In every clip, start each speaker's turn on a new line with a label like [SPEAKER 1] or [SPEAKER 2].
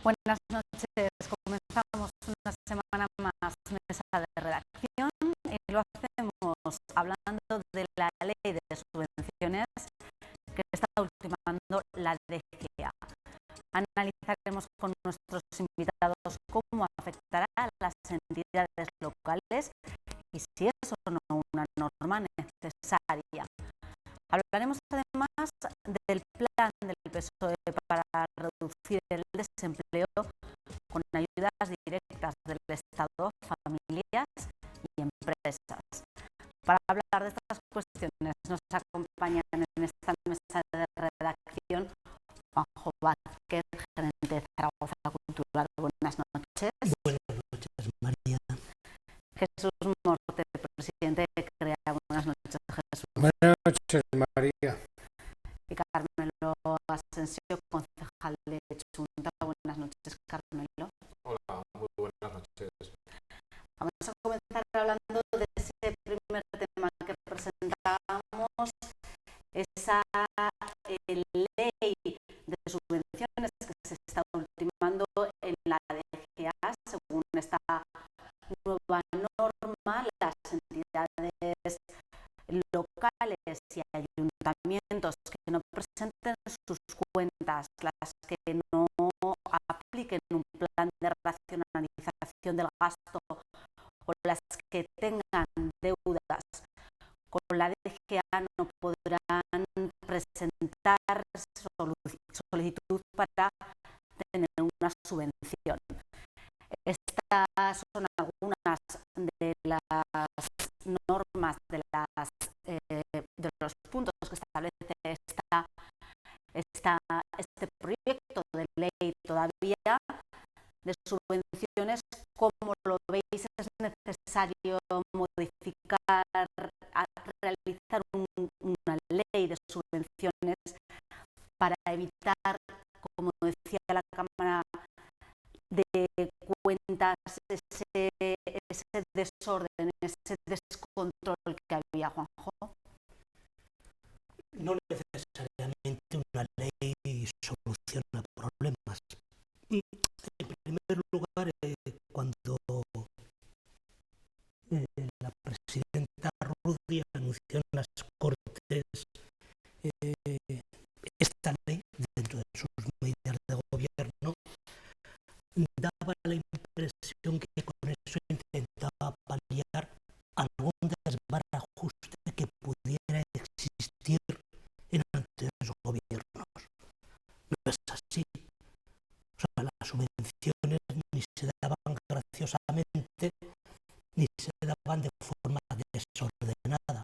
[SPEAKER 1] Buenas noches. Comenzamos una semana más mesa de redacción y lo hacemos hablando de la ley de subvenciones que está ultimando la DGA. Analizaremos con nuestros invitados cómo afectará a las entidades locales y si es o no una norma necesaria. Hablaremos además del plan del PSOE para reducir el desempleo con ayudas directas del Estado a familias y empresas. Para hablar de estas cuestiones nos acompañan en esta mesa de redacción Juanjo Vázquez, gerente de Zaragoza Cultural. Buenas noches.
[SPEAKER 2] Buenas noches, María.
[SPEAKER 1] Jesús Morte, presidente de CREA. Buenas noches, Jesús.
[SPEAKER 3] Buenas noches, María.
[SPEAKER 1] Y Carmelo Asensio, concejal de Junta. Buenas noches, Carmelo.
[SPEAKER 4] Hola, muy buenas noches.
[SPEAKER 1] Vamos a comenzar hablando de ese primer tema que presentamos, esa ley de subvenciones que se está ultimando en la DGA. Según esta nueva norma, las entidades locales y ayuntamientos que no presenten sus cuentas, las que no apliquen un plan de racionalización del gasto o las que tengan deudas con la DGA no podrán presentar solicitud para tener una subvención. Estas son algunas de las normas, de los puntos que establece este proyecto de ley todavía de subvenciones. ¿Cómo lo veis? ¿Es necesario modificar, realizar una ley de subvenciones para evitar, como decía la Cámara de Cuentas, ese desorden, ese descontrol que había, Juanjo?
[SPEAKER 2] No necesariamente una ley soluciona problemas. En primer lugar, cuando la presidenta Rudi anunció en las Cortes esta ley dentro de sus medidas de gobierno, daba la impresión que con eso intentaba paliar algún desbarajuste que pudiera existir en anteriores gobiernos. No es así. O sea, las subvenciones ni se daban graciosamente ni se daban de forma desordenada.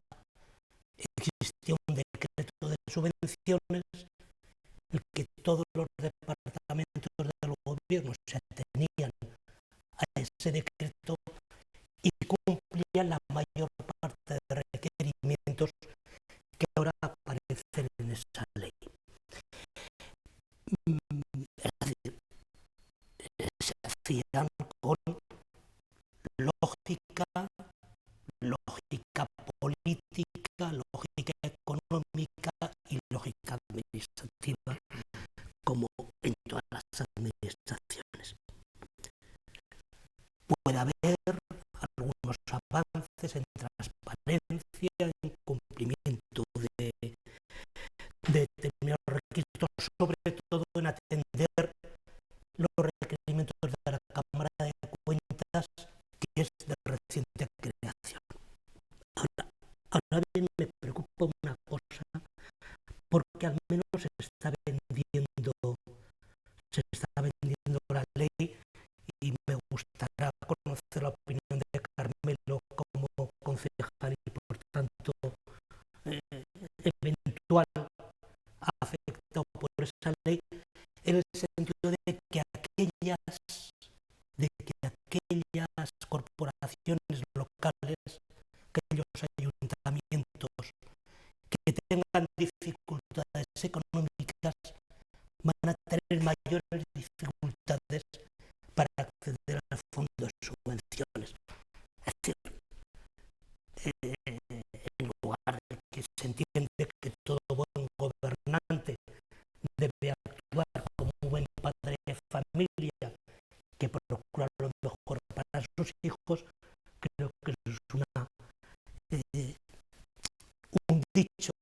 [SPEAKER 2] Existía un decreto de subvenciones en el que todos los departamentos del gobierno se atenían a ese decreto y cumplían la mayor parte de requerimientos que ahora aparecen en esa ley. Es decir, se hacían con lógica política, lógica económica y lógica administrativa, como en todas las administraciones. Puede haber algunos avances en transparencia, en cumplimiento de determinados requisitos, sobre todo en atender los requerimientos de la Cámara de Cuentas, que es de reciente creación. Ahora bien, me preocupa una cosa, porque al menos se está vendiendo la ley, y me gustaría conocer la opinión de Carmelo como concejal y por tanto eventual afectado por esa ley, en el sentido de que aquellas corporaciones locales, aquellos ayuntamientos que tengan dificultades económicas van a tener mayores dificultades para acceder al fondo de subvenciones. Es decir, en lugar de que se entiende que todo buen gobernante debe actuar como un buen padre de familia eh, un dicho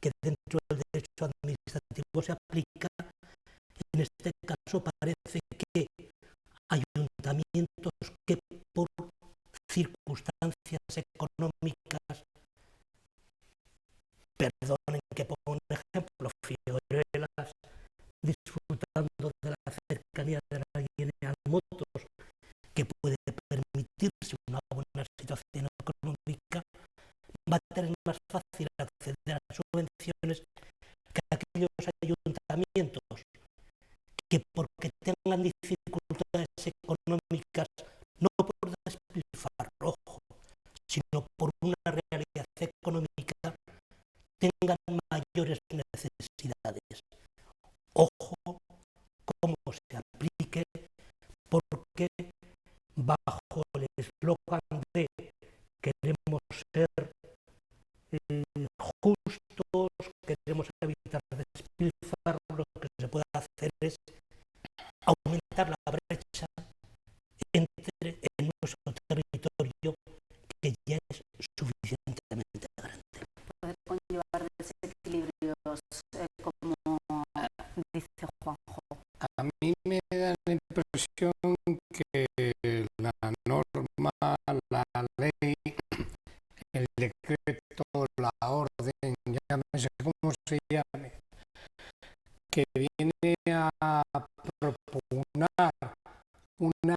[SPEAKER 2] que dentro del derecho administrativo se aplica. En este caso parece que ayuntamientos que por circunstancias económicas, perdonen que ponga un ejemplo, Figueruelas, disfrutando de la cercanía de la General Motors, que puede permitirse una buena situación económica, va a tener más fácil acceder a subvenciones que aquellos ayuntamientos que, porque tengan dificultades económicas, no por despilfarro, sino por una realidad económica, tengan mayores necesidades. Ojo cómo se aplique, porque bajo el eslogan de queremos ser justos, queremos evitar despilfarro, lo que se puede hacer es aumentar la brecha en nuestro territorio, que ya es suficientemente grande.
[SPEAKER 1] Poder conllevar desequilibrios, como dice Juanjo.
[SPEAKER 3] A mí me da la impresión que la norma, la ley, el decreto, la orden, llámese como se llame, que viene a propugnar una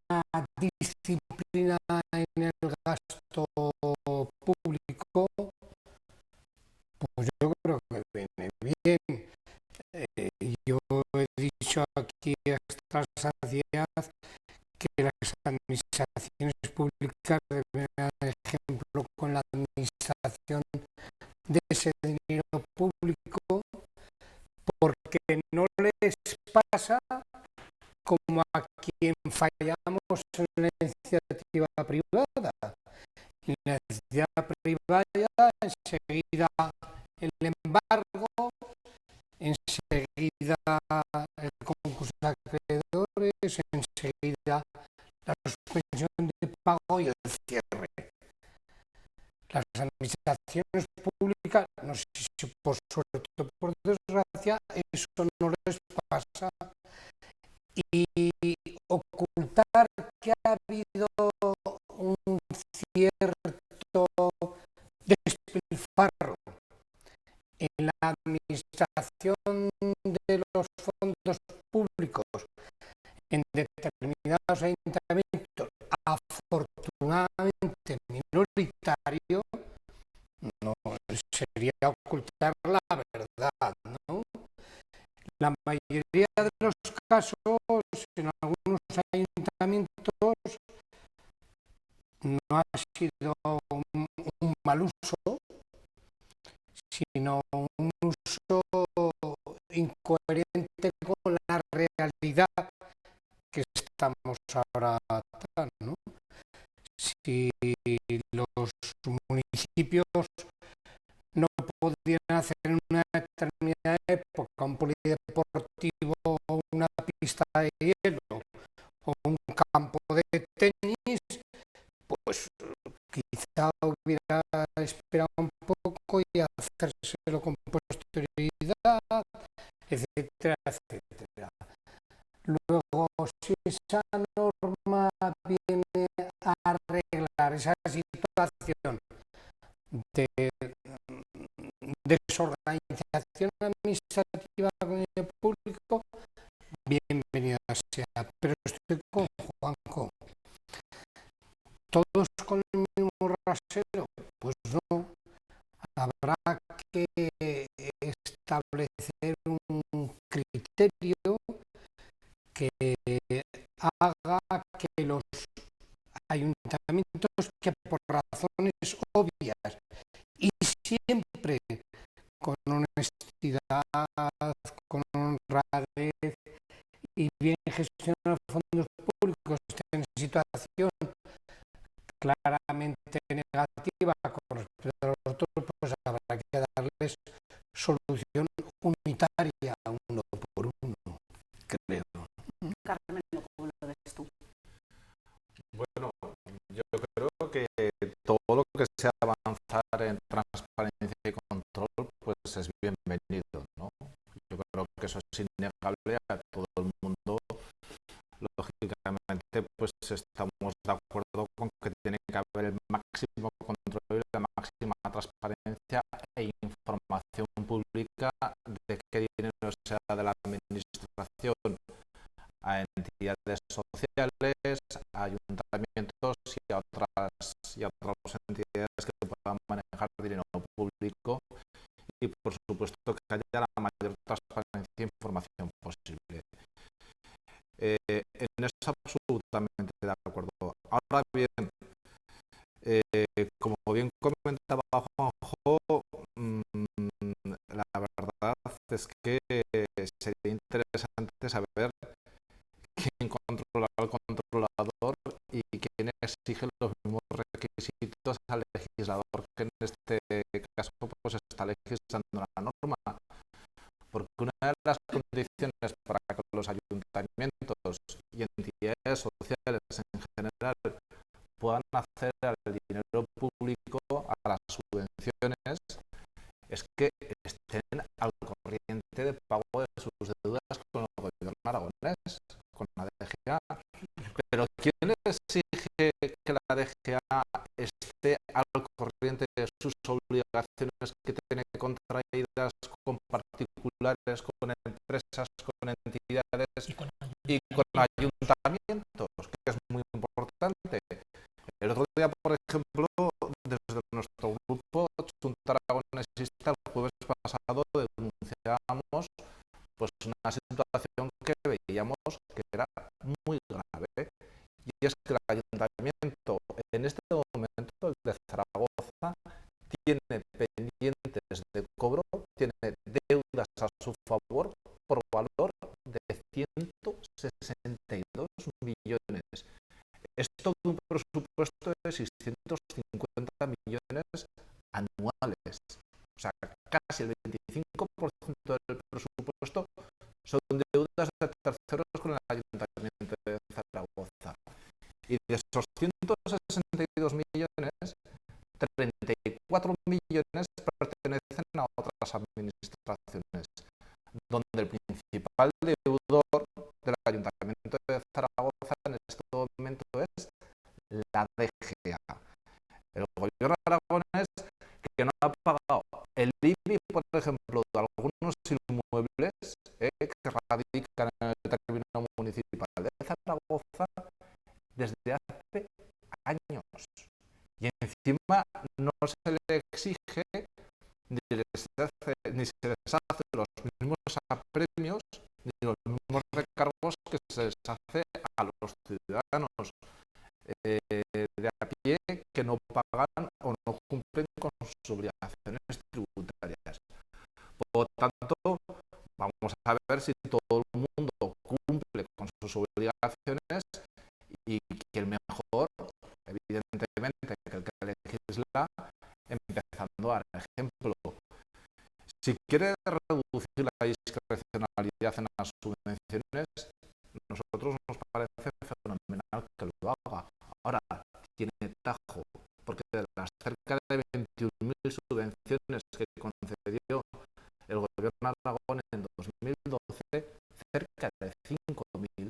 [SPEAKER 3] disciplina en el gasto público, pues yo creo que viene bien. Yo he dicho aquí hasta la saciedad que las administraciones públicas deben dar ejemplo con la administración de ese dinero público, porque no les pasa como a quien fallamos en la iniciativa privada. En la iniciativa privada enseguida el embargo, enseguida el concurso de acreedores, enseguida la suspensión de pago y el cierre. Las administraciones públicas, no sé si por suerte o por desgracia, eso no les pasa. Y ocultar que ha habido un cierto despilfarro en la administración de los fondos públicos en determinados ayuntamientos, afortunadamente minoritario, no sería ocultar la verdad, ¿no? La mayoría de los casos, en algunos ayuntamientos, no ha sido un mal uso, sino un uso incoherente con la realidad que estamos ahora tratando, ¿no? Si los municipios no podían hacer en una determinada época un polideportivo o una pista de hielo o un campo de tenis, pues quizá hubiera esperado un poco y hacérselo con posterioridad, etcétera, etcétera. Luego, si esa norma viene a arreglar esa situación de desorganización administrativa con el público, bienvenida sea. Pero estoy con Juanjo. ¿Todos con el mismo rasero? Pues no. Habrá que establecer un criterio que haga que los ayuntamientos, que por razones obvias y siempre con honestidad, con honradez y bien gestionar fondos públicos, estén en situación claramente negativa con respecto a los otros, pues habrá que darles solución unitaria uno por uno, creo.
[SPEAKER 1] Carmen, ¿cómo lo ves tú?
[SPEAKER 4] Bueno, yo creo que todo lo que sea avanzar avanzar en transparencia y control pues es bienvenido, ¿no? Yo creo que eso es innegable a todo el mundo. Lógicamente, pues estamos de acuerdo con que tiene que haber el máximo control y la máxima transparencia e información pública de qué dinero sea de la administración a entidades sociales, a ayuntamientos y a otras entidades que puedan manejar dinero público y, por supuesto, que haya la mayor transparencia e información posible. En eso absolutamente de acuerdo. Ahora bien, como bien comentaba Juanjo, la verdad es que sería interesante saber quién controla al controlador y quién exige los mismos requisitos al legislador que en este caso pues está legislando la norma. Porque una de las condiciones para que los ayuntamientos y entidades sociales en general puedan acceder al dinero público, a las subvenciones, es que estén al corriente de pago de sus deudas con el gobierno aragonés, con la DGA. Pero ¿quién exige que la DGA esté al corriente de sus obligaciones que tiene contraídas con particulares, con empresas, con entidades y con ayuntamientos, que es muy importante? El otro día, por ejemplo, desde nuestro grupo Junta Aragonesista, el jueves pasado denunciábamos pues una situación que veíamos que era muy grave, y es que el ayuntamiento en este momento, el de Zaragoza, tiene pendientes de cobro, tiene deudas a su favor por valor de 162 millones. Esto de un presupuesto de 650 millones anuales. O sea, casi el 25% del presupuesto son deudas de terceros con el Ayuntamiento de Zaragoza. Y de esos 162 millones, 34 millones pertenecen a otras administraciones, donde el principal deudor del Ayuntamiento de Zaragoza en este momento es la DGA. El gobierno aragonés, que no ha pagado el IBI, por ejemplo, de algunos inmuebles que radican en el término municipal de Zaragoza desde hace años. Y encima no se le exige ni se les hace los mismos apremios ni los mismos recargos que se les hace a los ciudadanos de a pie que no pagan o no cumplen con sus obligaciones tributarias. Por lo tanto, vamos a ver si todo el mundo cumple con sus obligaciones y que el mejor, evidentemente, que el que legisla, empezando a dar ejemplo. Si quiere reducir la discrecionalidad en las subvenciones, nosotros nos parece fenomenal que lo haga. Ahora, tiene tajo, porque de las cerca de 21.000 subvenciones que concedió el gobierno de Aragón en 2012, cerca de 5.000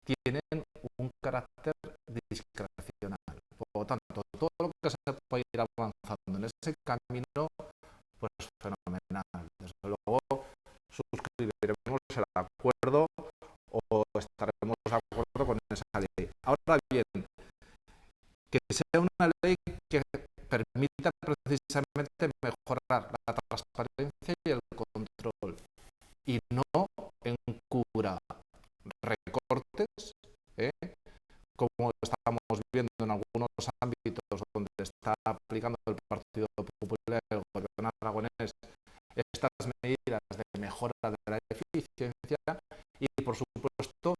[SPEAKER 4] tienen un carácter discrecional. Por lo tanto, todo lo que se puede ir avanzando en ese camino, pues fenomenal. Desde luego, suscribiremos el acuerdo o estaremos de acuerdo con esa ley. Ahora bien, que sea una ley que permita precisamente mejorar la transparencia y el control y no encubra recortes, como estamos viendo en algunos ámbitos donde está aplicando el Partido Popular y el gobierno aragonés estas medidas de mejora de la eficiencia, y por supuesto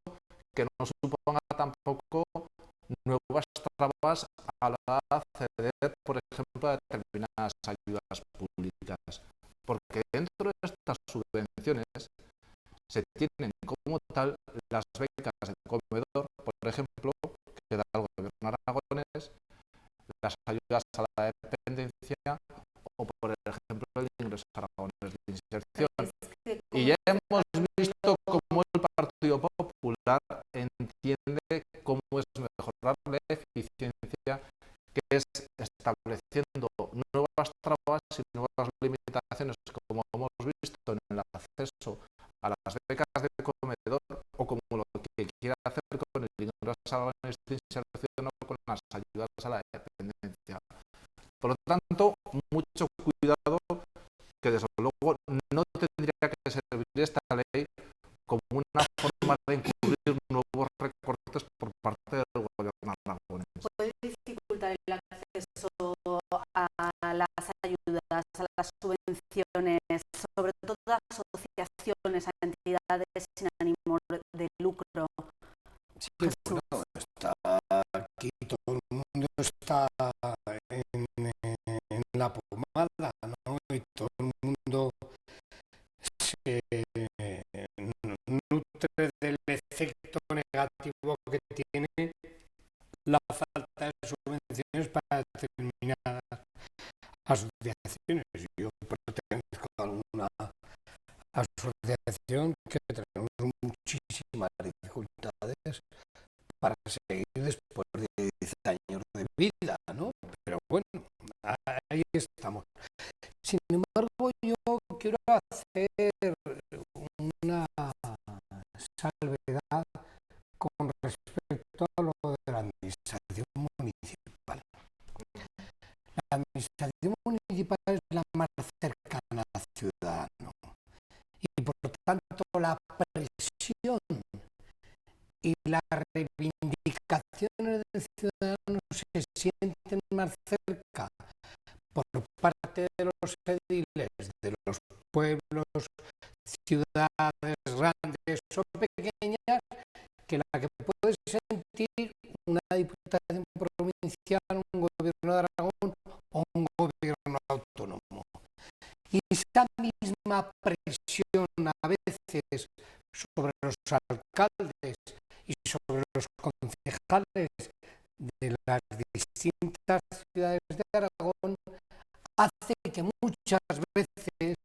[SPEAKER 4] que no suponga tampoco nuevas trabas a la hora de acceder, por ejemplo, a determinadas ayudas públicas, porque dentro de estas subvenciones se tienen como tal las becas de comedor, por ejemplo, que da el gobierno aragonés, las ayudas a la dependencia o, por ejemplo, el ingreso aragonés de inserción.
[SPEAKER 1] Es que,
[SPEAKER 4] Y ya hemos visto cómo el Partido Popular entiende cómo es mejorar la eficiencia, que es estableciendo nuevas trabas y nuevas limitaciones, como hemos visto en el acceso a las becas de comedor, o como lo que quiere hacer con el ingreso aragonés de inserción o con las ayudas a la dependencia. Por lo tanto, mucho cuidado, que desde luego no tendría que servir esta ley como una forma de incluir nuevos recortes por parte del gobierno aragonés.
[SPEAKER 1] puede dificultar el acceso a las ayudas, a las subvenciones, sobre todo a asociaciones, a entidades sin ánimo de lucro.
[SPEAKER 3] Sí, bueno, está aquí todo el mundo está en la pomada, ¿no? Y todo el mundo se nutre del efecto negativo que tiene la falta de subvenciones para determinadas asociaciones. Yo pertenezco a una asociación que tenemos muchísimas dificultades para seguir después de 10 años de vida, ¿no? Pero bueno, ahí estamos. Sin embargo, yo quiero hacer una salvedad con respecto a lo de la administración municipal. La administración municipal es la más cercana al ciudadano y por tanto la presión y las reivindicaciones del ciudadano se sienten más cerca por parte de los ediles de los pueblos, ciudades grandes o pequeñas, que la que puede sentir una diputación provincial, un gobierno de Aragón o un gobierno autónomo. Y esa misma presión a veces sobre los alcaldes y sobre los concejales de las distintas ciudades de Aragón hace que muchas veces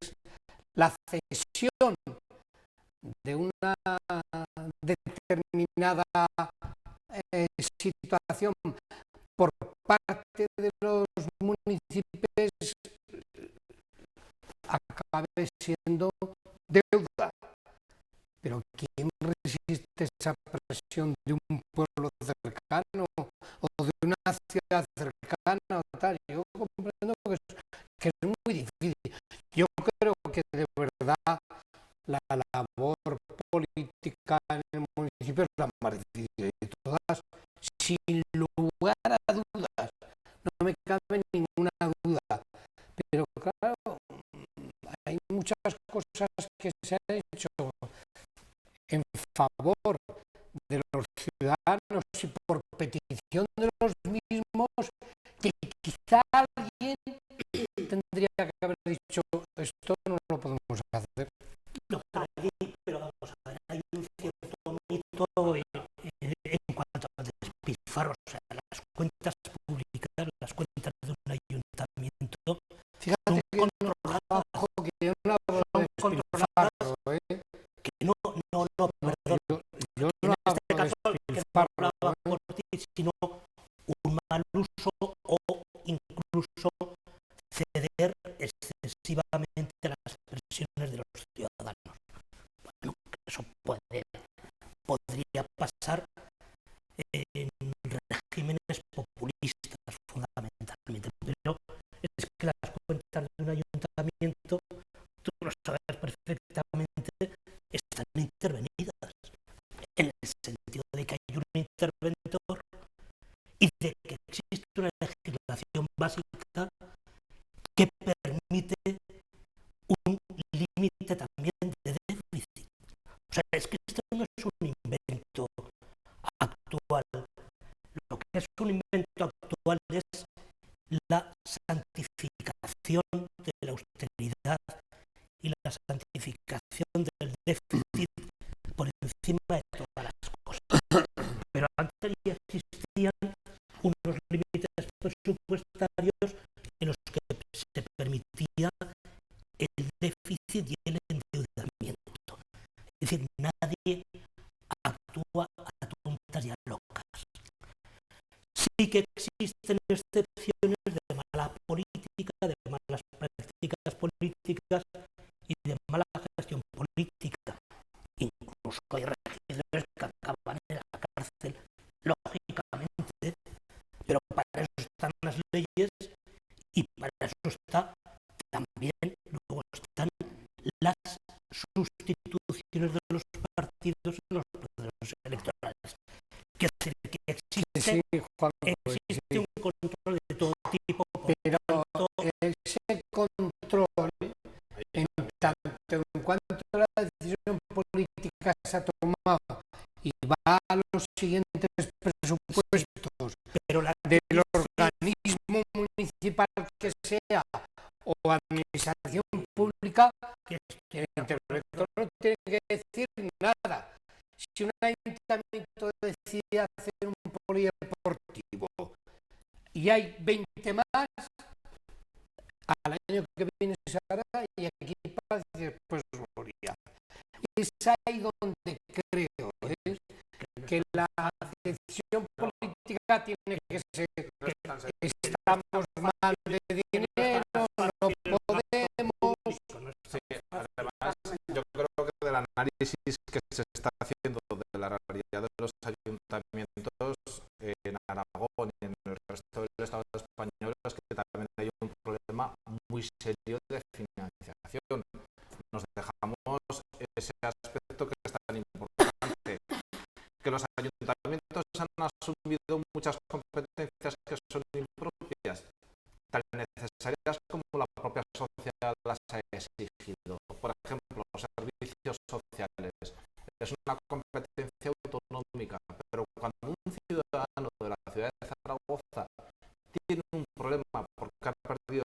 [SPEAKER 3] la cesión de una determinada situación por parte de los municipios acabe siendo deuda. Pero ¿quién resiste esa presión de un pueblo cercano o de una ciudad cercana o tal? Yo comprendo que es muy difícil. Yo creo que de verdad la labor política en el municipio es la más difícil de todas, sin lugar a dudas. No me cabe ninguna duda. Pero claro, hay muchas cosas que se han hecho en favor de los ciudadanos y por petición de los mismos, que quizá alguien tendría que haber dicho esto no lo podemos hacer.
[SPEAKER 2] No, pero vamos a ver, hay un cierto mito en cuanto a despilfarros. O sea, las cuentas públicas, las cuentas de un ayuntamiento,
[SPEAKER 3] Fíjate que no trabajo, que yo no hablo de despilfarro,
[SPEAKER 2] que no, perdón.
[SPEAKER 3] Yo
[SPEAKER 2] En
[SPEAKER 3] no
[SPEAKER 2] este
[SPEAKER 3] hablo de
[SPEAKER 2] caso, que no
[SPEAKER 3] despilfarro,
[SPEAKER 2] hablaba por ti, sino un mal uso o incluso ceder excesivamente a las presiones de los ciudadanos. Bueno, eso podría pasar en regímenes populistas fundamentalmente, pero es que las cuentas de un ayuntamiento, tú lo sabes perfectamente, están intervenidas, en el sentido de que hay un interventor y de que existe una legislación básica que permite un límite también de déficit. O sea, es que esto no es un invento actual. Lo que es un invento actual es la santificación de la austeridad y la santificación del déficit por encima de todas las cosas. Pero antes ya existían unos límites presupuestarios en los que se permitía el déficit y el endeudamiento. Es decir, nadie actúa a tontas y a locas. Sí que existen excepciones de mala política, de malas prácticas políticas y de mala gestión política. Incluso hay regidores que acaban en la cárcel, lógicamente, pero para eso están las leyes y para eso está también, luego están las sustituciones de los partidos en los procesos electorales. Quiere decir que existe, existe un control de todo tipo,
[SPEAKER 3] pero ese control, en tanto en cuanto la decisión política se ha tomado y va a los siguientes presupuestos del organismo municipal que sea o administración pública, el interventor no tiene que decir nada. Si un ayuntamiento decide hacer un polideportivo y hay 20 más, al año que viene se hará y aquí para después volvería. Es ahí donde creo que la decisión política tiene que ser: estamos mal de dinero, no podemos.
[SPEAKER 4] Sí, además, yo creo que del análisis que se está haciendo de la realidad de los ayuntamientos en Aragón y en el resto del Estado español es que también hay un problema muy serio de financiación. Nos dejamos ese aspecto que es tan importante, que los ayuntamientos han asumido muchas competencias que son impropias, tan necesarias como la propia sociedad las ha exigido. Por ejemplo, los servicios sociales es una competencia autonómica, pero cuando un ciudadano de la ciudad de Zaragoza tiene un problema porque ha perdido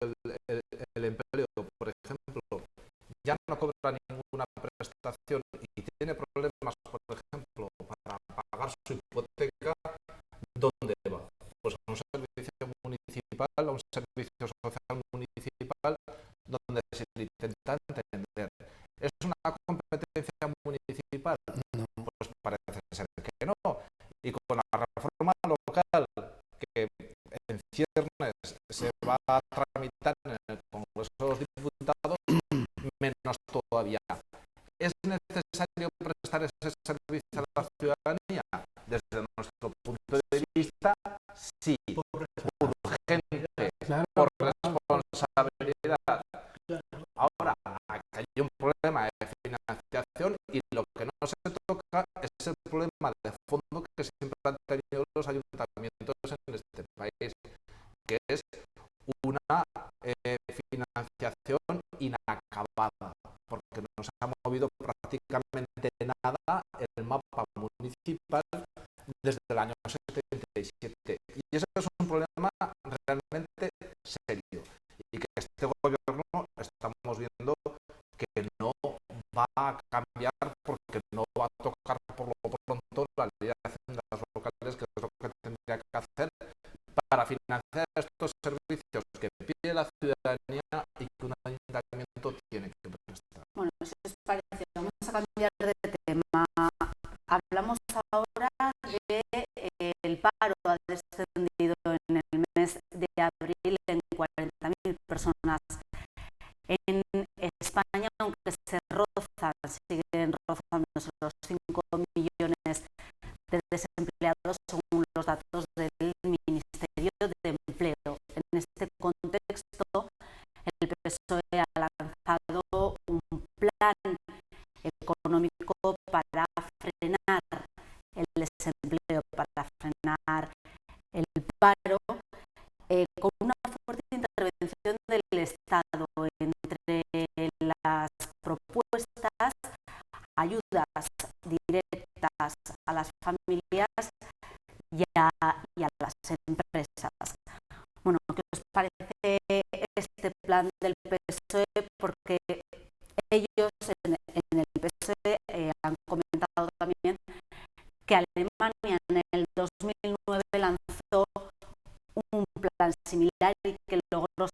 [SPEAKER 4] el empleo, por ejemplo, ya no cobra ninguna prestación y tiene problemas, por ejemplo, para pagar su hipoteca, ¿dónde va? Pues a un servicio municipal, a un servicio social municipal, donde se le intenta entender. ¿Es una competencia municipal? Pues parece ser que no. Y con la reforma local, que en ciernes se va a tramitar en el Congreso de los Diputados, menos todavía. ¿Es necesario prestar ese servicio a la ciudadanía? Desde nuestro punto de vista, sí, urgente, por responsabilidad. Ahora, aquí hay un problema de financiación y lo que no se toca es el problema de fondo que siempre han tenido los ayuntamientos en este país, que es una financiación inacabada, porque no se ha movido prácticamente nada el mapa municipal desde el año 77. Y ese es un problema realmente serio y que este gobierno estamos viendo que no va a cambiar porque no va a tocar por lo pronto la ley de haciendas locales, que es lo que tendría que hacer para financiar estos servicios que pide la ciudadanía y que un ayuntamiento tiene que prestar.
[SPEAKER 1] Bueno, si os parece, vamos a cambiar de tema. Hablamos ahora del paro. Ha descendido en el mes de abril en 40.000 personas. En España, aunque se rozan, siguen rozándose los 5 millones de desempleados según los datos del Ministerio de Empleo. En este contexto, el PSOE ha lanzado un plan económico para frenar el desempleo, para frenar el paro, con una fuerte intervención del Estado entre las propuestas, ayudas directas a las familias y a las empresas. Bueno, ¿qué os parece este plan del PSOE? Porque ellos en el PSOE han comentado también que Alemania en el 2009 lanzó un plan similar y que logró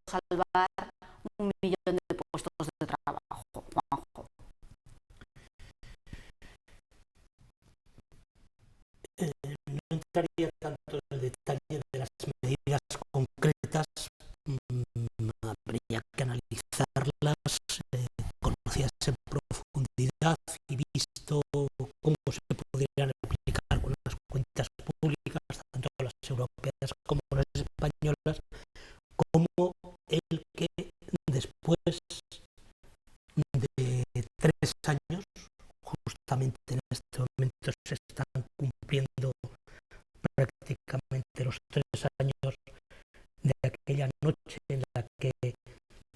[SPEAKER 2] después de 3 años, justamente en este momento se están cumpliendo prácticamente los 3 años de aquella noche en la que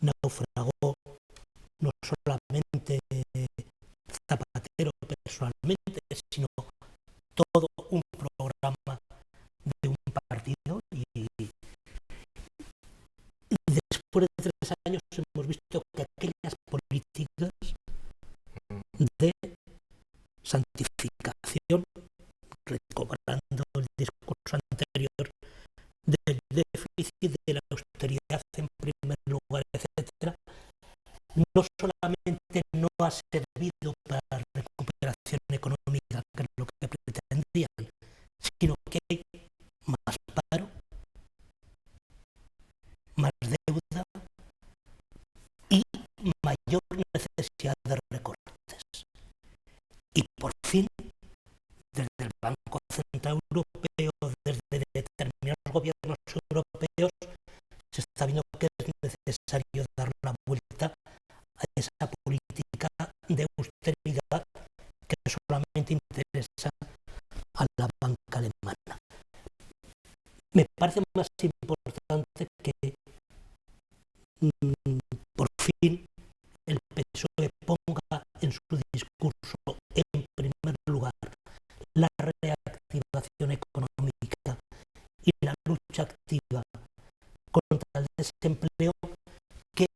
[SPEAKER 2] naufragó no solamente Zapatero personalmente, sino todo un programa de un partido, y después de 3 años hemos visto que aquellas políticas de santificación, recobrando el discurso anterior del déficit, de la austeridad en primer lugar, etcétera, no solamente no ha servido para la recuperación económica, que es lo que pretendían, sino que hay más paro, más deuda y mayor necesidad de recortes. Y por fin, desde el Banco Central Europeo, desde determinados gobiernos europeos, se está viendo que es necesario dar la vuelta a esa política de austeridad que solamente interesa a la banca alemana. Me parece más importante que por fin el PSOE ponga en su discurso, en primer lugar, la reactivación económica y la lucha activa contra el desempleo, que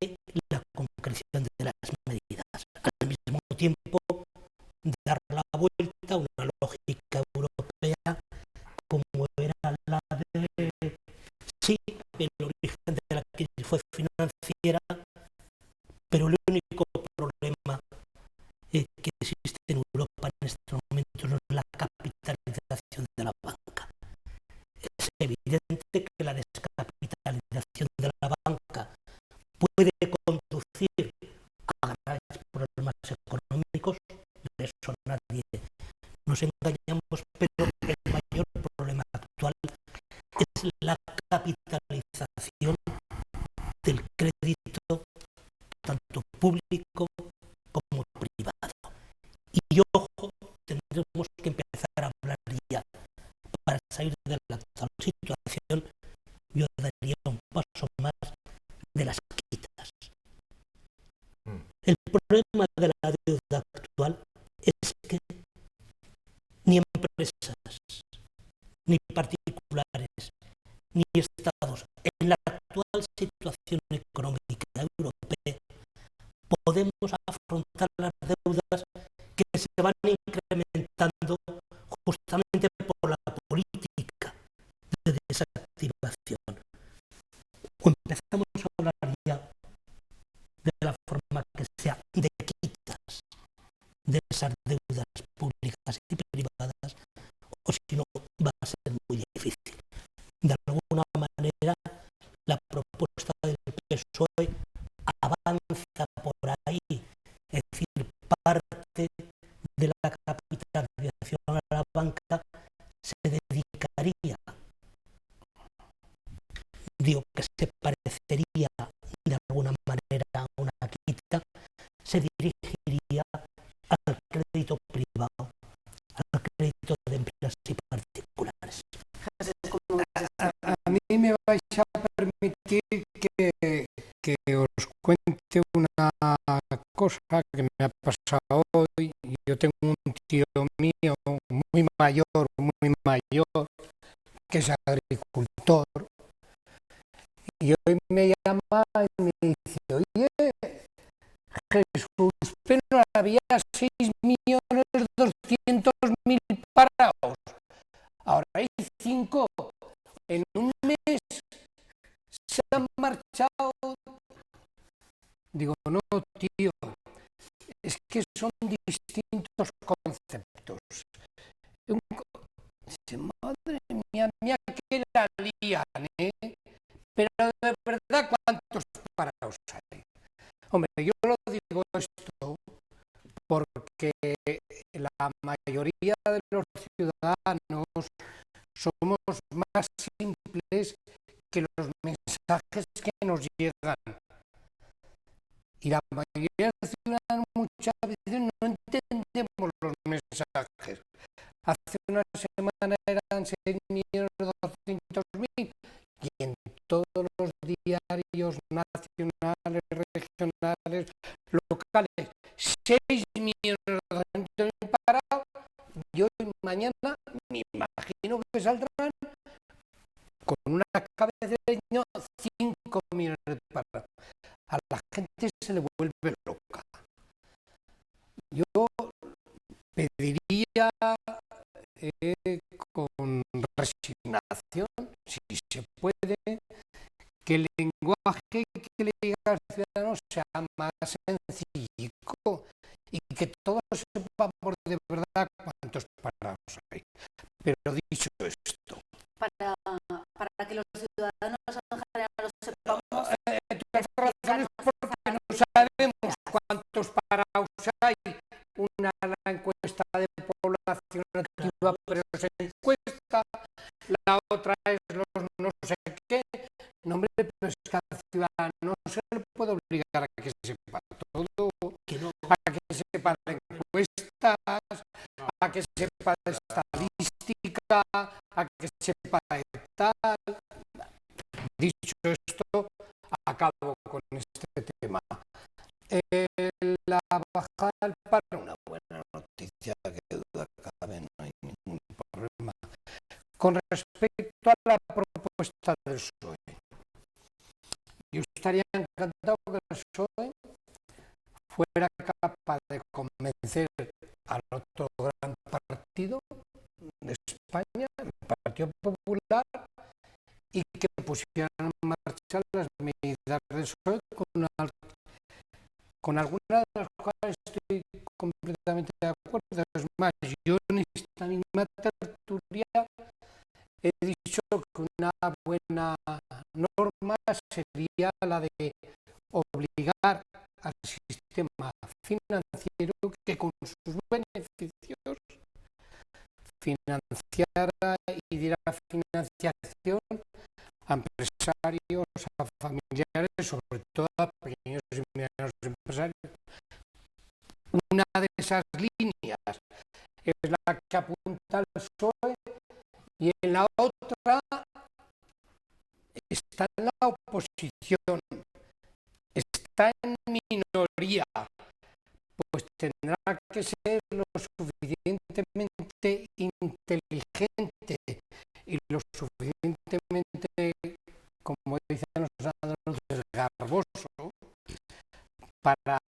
[SPEAKER 2] la concreción de las medidas. Al mismo tiempo, dar la vuelta a una lógica europea como era la de, sí, el origen de la crisis fue financiera, pero el único problema que existe en Europa en este momento no es la capitalización de la banca. Es evidente que la descapitalización de la banca puede conducir a graves problemas económicos, de eso nadie nos engañamos, pero el mayor problema actual es la capitalización del crédito, tanto público como privado. Y ojo, tendremos que empezar a hablar ya, para salir de la actual situación. Yo daría un paso más de las quitas. El problema de la deuda actual es que ni empresas, ni particulares, ni estados, en la actual situación económica europea, podemos afrontar las deudas que se van incrementando justamente por la política de desactivación. O empezamos a hablar ya de la forma que sea de quitas de esas deudas públicas y privadas, o si no, va a ser muy difícil. De alguna manera, la propuesta del PSOE avanza por ahí, es decir, parte de la capitalización a la banca se dedicaría, digo que se parecería de alguna manera a una quita, se dirigiría al crédito privado, al crédito de empresas y particulares.
[SPEAKER 3] A mí me vais a permitir que os cuente una cosa que me ha pasado hoy. Yo tengo un tío mío muy mayor, que es agricultor, y hoy me llama y me dice: oye, Jesús, pero había 6.200.000 parados, ahora hay 5. En un mes se han marchado. Digo, no, tío, es que son distintos conceptos. Madre mía, mía, que la lían, ¿eh? Pero de verdad, ¿cuántos parados hay? Hombre, yo lo digo esto porque la mayoría de los ciudadanos somos más simples que los mensajes que nos llegan. Y la mayoría de los ciudadanos muchas veces no entendemos los mensajes. Hace una semana eran 6.200.000 y en todos los diarios nacionales, regionales, locales, 6.200.000 parados. Y hoy, mañana, me imagino que saldrán con una cabeceña 5 millones de parados. A la gente se le vuelve loca. Yo pediría con resignación, si se puede, que el lenguaje que le diga al ciudadano sea más sencillo y que todos sepamos de verdad cuántos parados hay. Pero dicho esto,
[SPEAKER 1] para que los ciudadanos en general lo sepamos,
[SPEAKER 3] tienes razones porque no sabemos cuántos parados hay. Una la encuesta de población activa, pero se encuesta, la otra es los no sé qué. No, hombre, pero es que al ciudadano no se le puede obligar a que sepa todo, a que sepa de encuestas, a que sepa de estadística, a que sepa de tal. Dicho esto, acabo con este tema. La bajada del paro, una buena noticia, que duda cabe, no hay ningún problema. Con respecto a la propuesta del PSOE, yo estaría encantado que el PSOE fuera capaz de convencer al otro gran partido de España, el Partido Popular, y que pusieran en marcha las medidas del PSOE con algunas de las cuales estoy completamente de acuerdo. Es más, yo en esta misma tertulia he dicho que una buena norma sería la de obligar al sistema financiero que con sus beneficios financiara y diera financiación a empresarios, a familiares, sobre todo a pequeños y medianos empresarios. Una de esas líneas es la que apunta al PSOE y en la otra está en la oposición, está en minoría, pues tendrá que ser lo suficientemente inteligente y lo suficientemente, como dicen los andaluces, garboso para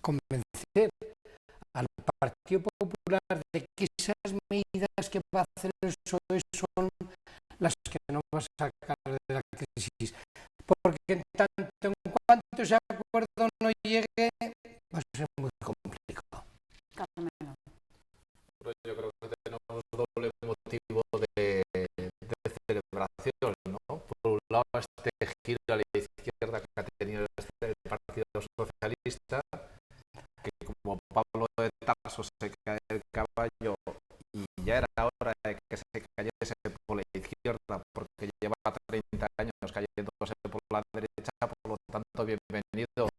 [SPEAKER 3] convencer al Partido Popular de que esas medidas que va a hacer el PSOE son las que nos va a sacar de la crisis. Porque en tanto en cuanto ese acuerdo no llegue, va a ser muy complicado.
[SPEAKER 1] Carmelo.
[SPEAKER 4] Yo creo que tenemos doble motivo de celebración, ¿no? Por un lado, este giro a la izquierda que ha tenido el Partido Socialista, que como Pablo de Tarso se cae del caballo y ya era hora de que se cayese por la izquierda porque lleva 30 años cayéndose por la derecha, por lo tanto bienvenido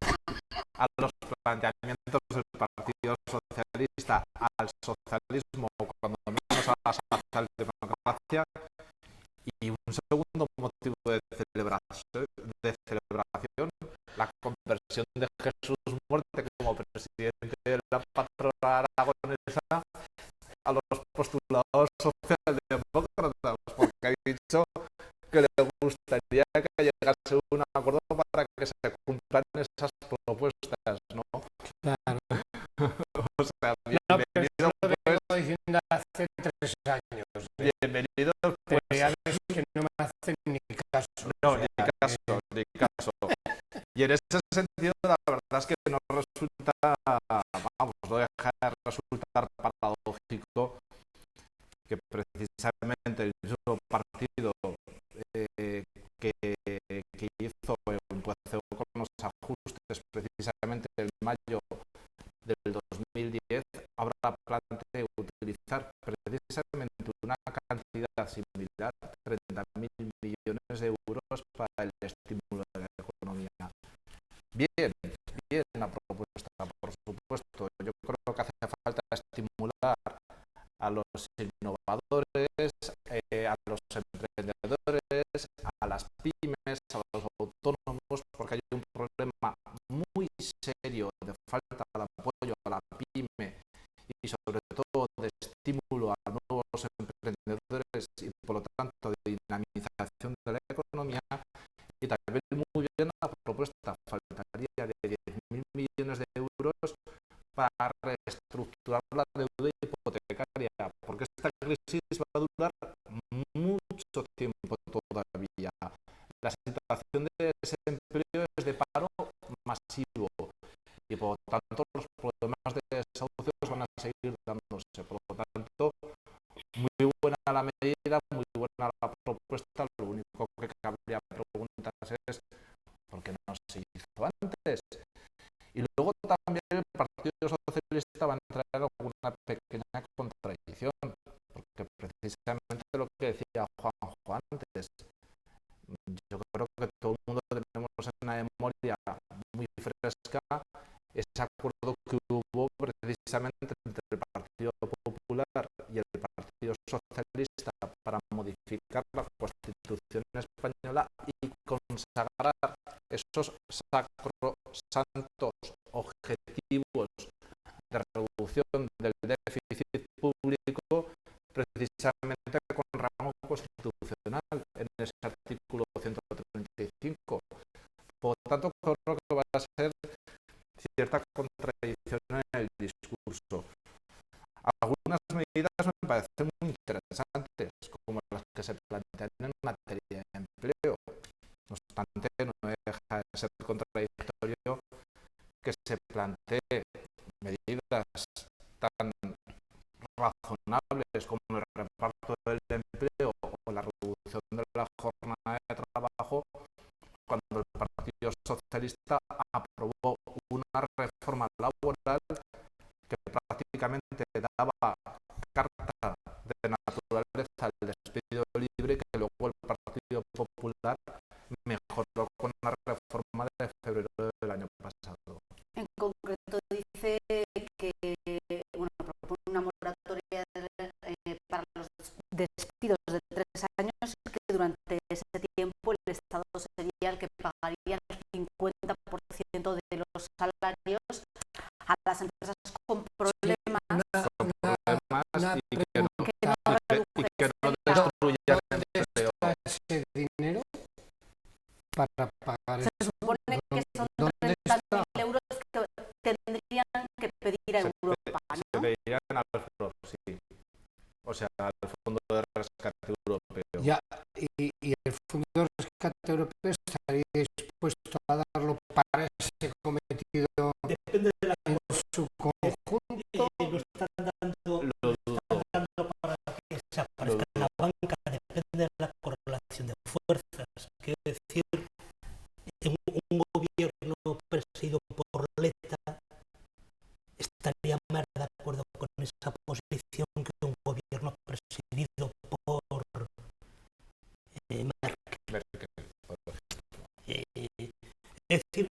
[SPEAKER 4] a los planteamientos del Partido Socialista, al socialismo, cuando menos a la socialdemocracia. Y un segundo motivo de celebración, la conversión de Jesús Muerte como presidente de la patrona aragonesa a los postulados socialdemócratas, porque ha dicho que le gustaría que llegase un acuerdo para que se cumplan esas propuestas, ¿no?
[SPEAKER 3] Claro.
[SPEAKER 4] O sea,
[SPEAKER 3] No, pero
[SPEAKER 4] bienvenido,
[SPEAKER 3] eso lo
[SPEAKER 4] pues,
[SPEAKER 3] vengo diciendo hace 3 años.
[SPEAKER 4] bienvenido,
[SPEAKER 3] Pero
[SPEAKER 4] pues,
[SPEAKER 3] ya ves que no me hacen ni caso.
[SPEAKER 4] no,
[SPEAKER 3] O sea,
[SPEAKER 4] ni caso. Y en ese sentido, la verdad es que nos resulta, vamos, no deja de resultar paradójico que precisamente el mismo partido que hizo empezó con los ajustes precisamente en mayo del 2010, ahora plantea utilizar precisamente una cantidad similar, 30.000 millones de euros, para el estímulo de la economía. Bien, bien la propuesta, por supuesto. Yo creo que hace falta estimular a los innovadores, a los emprendedores, a las pymes, a los autónomos, porque hay un problema muy serio de falta de apoyo a la pyme y sobre todo de estímulo a nuevos emprendedores y por lo tanto de dinamización de la economía. Y también muy bien la propuesta, faltaría de 10.000 millones de euros para reestructurar la deuda hipotecaria, porque esta crisis va a durar mucho tiempo todavía. La situación de desempleo es de paro masivo y por lo tanto los problemas de desahucios van a seguir dándose. Por lo tanto, muy buena la medida, muy buena la propuesta. Lo único que cabría preguntarse es ¿por qué no se hizo antes? Y luego también el Partido Socialista va a entrar en alguna pequeña contradicción, porque precisamente lo que decía Juanjo antes, yo creo que todo el mundo tenemos en la memoria muy fresca ese acuerdo que hubo precisamente entre el Partido Popular y el Partido Socialista para modificar la Constitución española y consagrar esos sacrosantos objetivos de reducción del déficit público precisamente con rango constitucional en ese artículo 135. Por lo tanto, creo que va a ser cierta contradicción en el discurso. Algunas medidas me parecen muy interesantes, como las que se plantean en materia de empleo. No obstante, no deja de ser contradictorio que se plantee medidas tan razonables como el reparto del empleo o la reducción de la jornada de trabajo cuando el Partido Socialista aprobó una reforma laboral que prácticamente daba carta de naturaleza al despido libre, que luego el Partido Popular mejoró con la reforma de febrero del año pasado.
[SPEAKER 1] En concreto dice que propone una moratoria para los despidos de 3 años, que durante ese tiempo el Estado sería el que pagaría el 50% de los salarios a las empresas con problemas,
[SPEAKER 4] y que no destruyan el empleo.
[SPEAKER 3] Ese dinero para pagar.
[SPEAKER 1] Se supone que son 30.000 euros que tendrían que pedir a Europa, ¿no?
[SPEAKER 4] Se pedirían al FROP, sí. O sea, al Fondo de Rescate Europeo.
[SPEAKER 3] Ya, y el Fondo de Rescate Europeo estaría dispuesto a darlo para ese cometido
[SPEAKER 2] Depende de la
[SPEAKER 3] en su conjunto.
[SPEAKER 2] lo están dando para que se aparezca en la banca, depende de la correlación de fuerzas. Quiero decir, un gobierno presidido por Letta estaría más de acuerdo con esa posición que un gobierno presidido por Merkel. Es decir,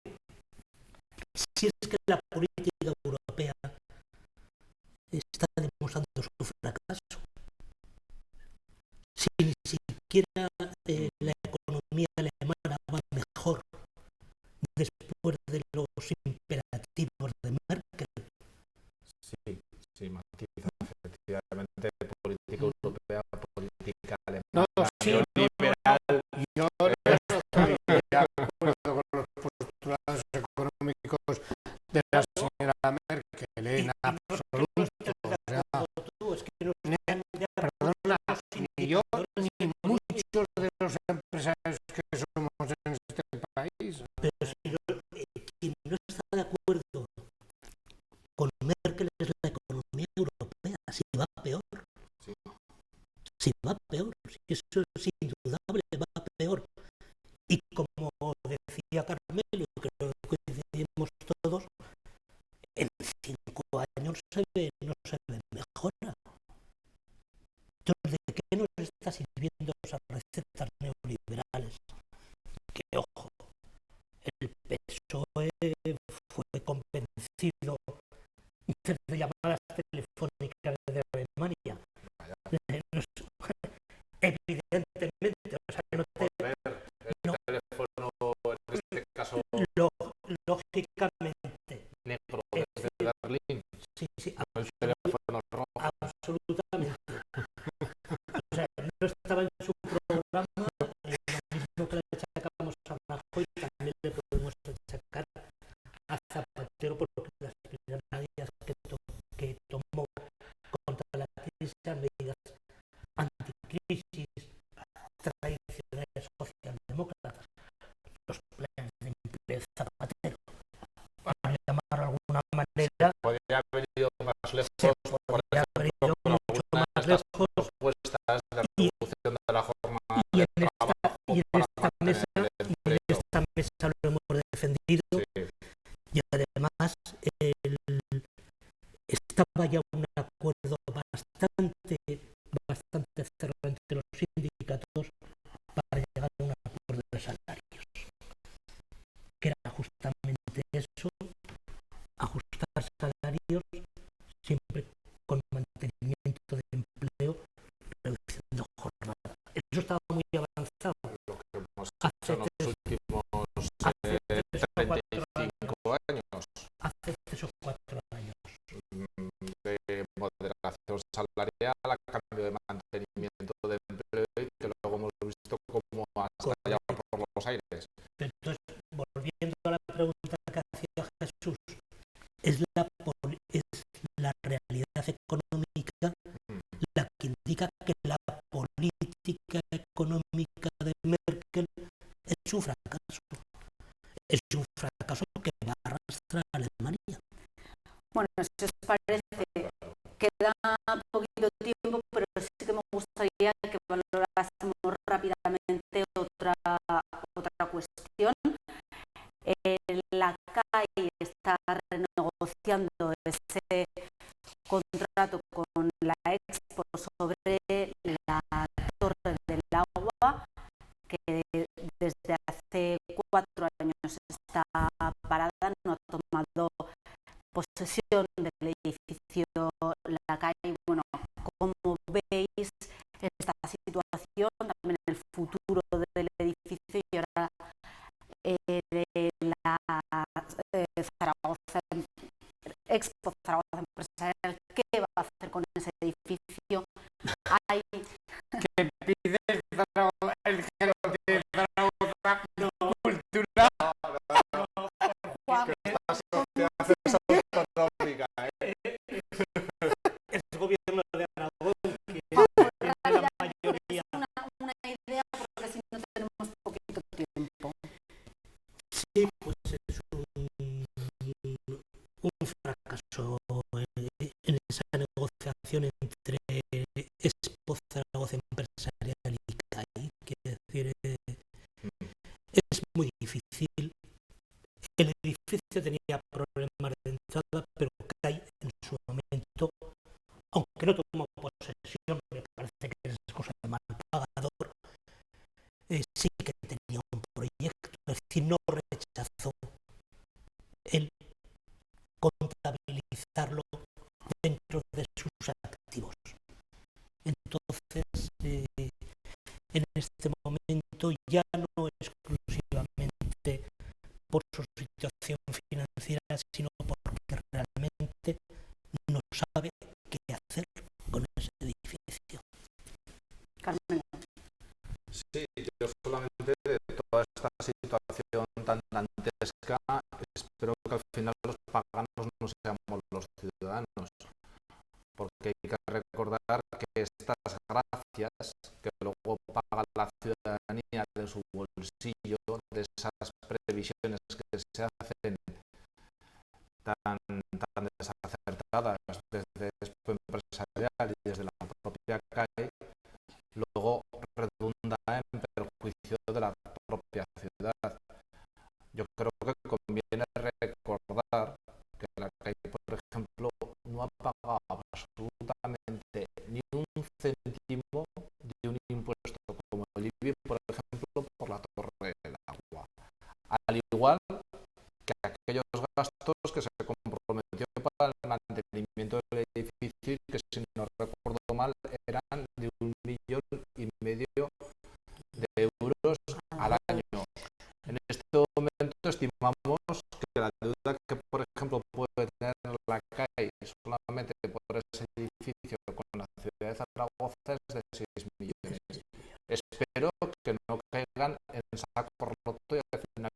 [SPEAKER 2] si es que la política europea está demostrando su fracaso, si ni siquiera la economía alemana va mejor después de los imperativos de Merkel.
[SPEAKER 4] Sí, matiza efectivamente política europea, política alemana,
[SPEAKER 3] No, sí,
[SPEAKER 4] neoliberal.
[SPEAKER 3] Yo no estoy de acuerdo con los postulados económicos de la señora Merkel en absoluto. O sea, perdona, ni yo ni muchos de los empresarios que somos en este país.
[SPEAKER 2] Pero si quien no está de acuerdo con Merkel es la economía europea, si va peor. Si va peor, si eso es indudable, va peor. Y como decía Carmelo, creo que coincidimos todos, en 5 años no se ve mejora. Entonces, ¿de qué nos está sirviendo esas recetas neoliberales? Que, ojo, el PSOE y también le podemos achacar a Zapatero porque las primeras medidas que tomó contra la crisis eran medidas anticrisis tradicionales socialdemócratas, los planes de empleo Zapatero, para llamarlo de alguna manera.
[SPEAKER 4] Podría haber ido más lejos,
[SPEAKER 2] podría haber ido mucho más lejos,
[SPEAKER 4] propuestas de reducción de la jornada
[SPEAKER 2] y
[SPEAKER 4] de
[SPEAKER 2] en
[SPEAKER 4] trabajo
[SPEAKER 2] esta mesa lo hemos defendido,
[SPEAKER 4] sí.
[SPEAKER 2] Y además estaba ya un acuerdo bastante cerrado entre los sindicatos para llegar a un acuerdo de salarios, que era justamente eso, ajustar salarios siempre con mantenimiento de empleo, reducción de jornada. Eso estaba muy avanzado.
[SPEAKER 4] Lo que hemos hecho en los últimos 35 años.
[SPEAKER 2] Hace 3 o 4 años.
[SPEAKER 4] De moderación salarial a cambio de mantenimiento de empleo y que luego hemos visto como hasta allá por los aires.
[SPEAKER 2] Entonces, volviendo a la pregunta que hacía Jesús, es la realidad económica la que indica que la política económica de Merkel es un fracaso. Es un fracaso que va a arrastrar a Alemania.
[SPEAKER 1] Bueno, si os parece, queda poquito tiempo, pero sí que me gustaría que valorásemos rápidamente otra cuestión. La CAI está renegociando ese contrato con la Expo sobre la Torre del Agua, que desde hace 4 años está parada, no ha tomado posesión del edificio La CAI. Bueno, como veis, esta situación, también el futuro del edificio y ahora la Zaragoza, Expo Zaragoza Empresarial, ¿qué va a hacer con ese edificio? Hay
[SPEAKER 3] que pide el gerente de Zaragoza cultura.
[SPEAKER 2] El gobierno de Aragón, que
[SPEAKER 1] en
[SPEAKER 2] tiene la
[SPEAKER 1] realidad
[SPEAKER 2] mayoría.
[SPEAKER 1] es una idea, porque si no tenemos poquito tiempo.
[SPEAKER 2] Sí, pues es un fracaso en esa negociación entre Expo Zaragoza Empresarial y CAI. Quiere decir, es muy difícil. El edificio tenía problemas de entrada, pero CAI en su momento, aunque no tomó posesión, me parece que es cosa de mal pagador, sí que tenía un proyecto, es decir, no rechazó el contabilizarlo dentro de sus activos. Entonces, en este momento ya no exclusivamente por su situación financiera, sino porque realmente no sabe qué hacer con ese edificio.
[SPEAKER 1] Carmen.
[SPEAKER 4] Sí, yo solamente de toda esta situación tan dantesca espero que al final los paganos no seamos los ciudadanos, porque hay que recordar que estas gracias que luego paga la ciudadanía de su bolsillo, de esas previsiones que se hacen tan desacertadas desde Expo Empresarial y desde la propia CAE, luego redunda en perjuicio de la propia ciudad. Yo creo que conviene recordar que la CAE, por ejemplo, no ha pagado absolutamente ni un céntimo de un impuesto como el IBI, por ejemplo, por la Torre del Agua. Al igual que aquellos gastos que se comprometió para el mantenimiento del edificio y que, si no recuerdo mal, eran de 1,5 millones de euros al año. En este momento estimamos que la deuda que, por ejemplo, puede tener la CAE solamente por ese edificio con la ciudad de Zaragoza es de 6 millones. Espero que no caigan en saco roto y al final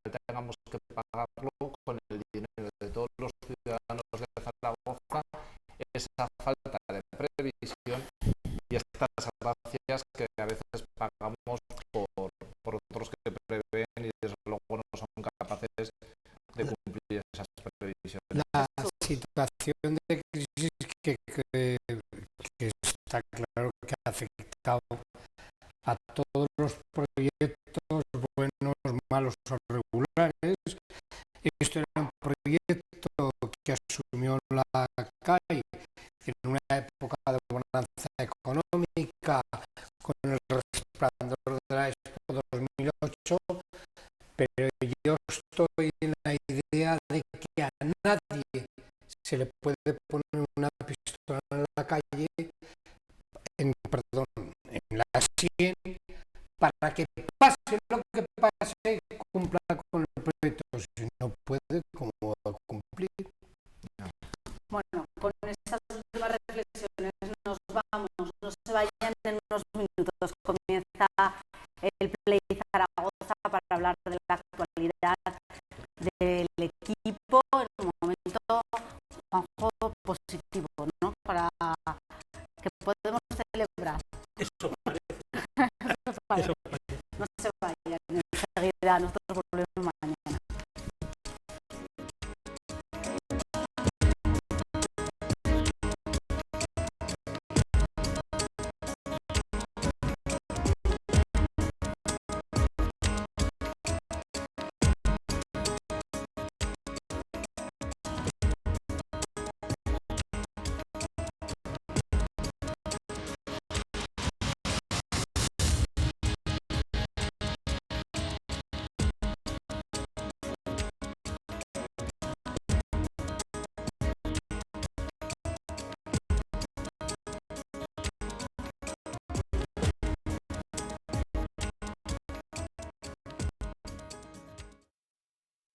[SPEAKER 3] situación de crisis que está claro que ha afectado a todos los proyectos, buenos, malos o regulares. Esto era un proyecto que asumió la CAI en una época de bonanza económica, con el resplandor de la Expo 2008, pero yo estoy en la idea de que a nadie se le puede poner una pistola en la calle, en la sien, para que pase lo que pase, cumpla con el proyecto. Si no puede, ¿cómo va a cumplir?
[SPEAKER 1] Bueno, con estas últimas reflexiones nos vamos, no se vayan en unos minutos. Comienza el Play Zaragoza para hablar de la actualidad del equipo